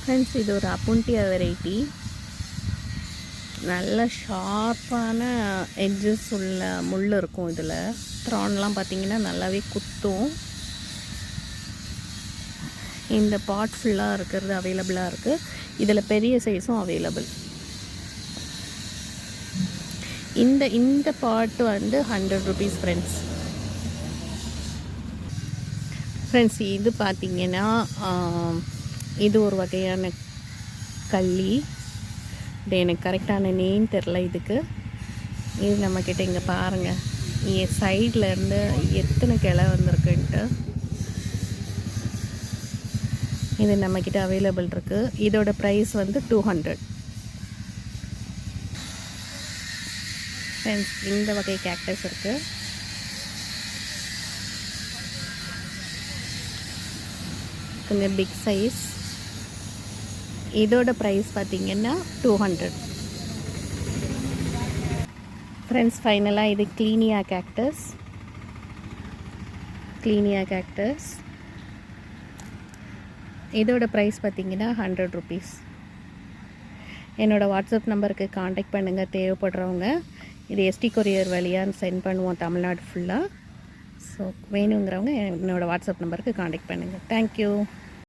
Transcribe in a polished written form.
Friends, இது ஒரு அப்புண்டியா variety. நல்ல ஷார்ப்பான எட்ஜஸ் உள்ள முள் இருக்கும். இதில் த்ரான்லாம் பார்த்திங்கன்னா நல்லாவே குத்தும். இந்த பாட் ஃபுல்லாக இருக்கிறது அவைலபிளாக இருக்குது. இதில் பெரிய சைஸும் அவைலபிள். இந்த பாட் வந்து 100 rupees ஃப்ரெண்ட்ஸ். இது பார்த்திங்கன்னா இது ஒரு வகையான கள்ளி. இது எனக்கு கரெக்டான நேம் தெரில இதுக்கு. இது நம்மக்கிட்ட இங்கே பாருங்கள், சைடில் இருந்து எத்தனை கிளை வந்திருக்குன்ட்டு. இது நம்மக்கிட்ட அவைலபிள் இருக்குது. இதோட ப்ரைஸ் வந்து 200. ஃப்ரெண்ட்ஸ், இந்த வகை கேக்டஸ் இருக்குது. கொஞ்சம் பிக் சைஸ். இதோட ப்ரைஸ் பார்த்திங்கன்னா 200. ஃப்ரெண்ட்ஸ், ஃபைனலாக இது க்ளீனியா கேக்டஸ். இதோட ப்ரைஸ் பார்த்திங்கன்னா 100 rupees. என்னோடய வாட்ஸ்அப் நம்பருக்கு காண்டாக்ட் பண்ணுங்கள் தேவைப்படுறவங்க. இது எஸ்டி கொரியர் வழியாக சென்ட் பண்ணுவோம் தமிழ்நாடு ஃபுல்லாக. ஸோ வேணுங்கிறவங்க என்னோடய வாட்ஸ்அப் நம்பருக்கு காண்டாக்ட் பண்ணுங்கள். தேங்க்யூ.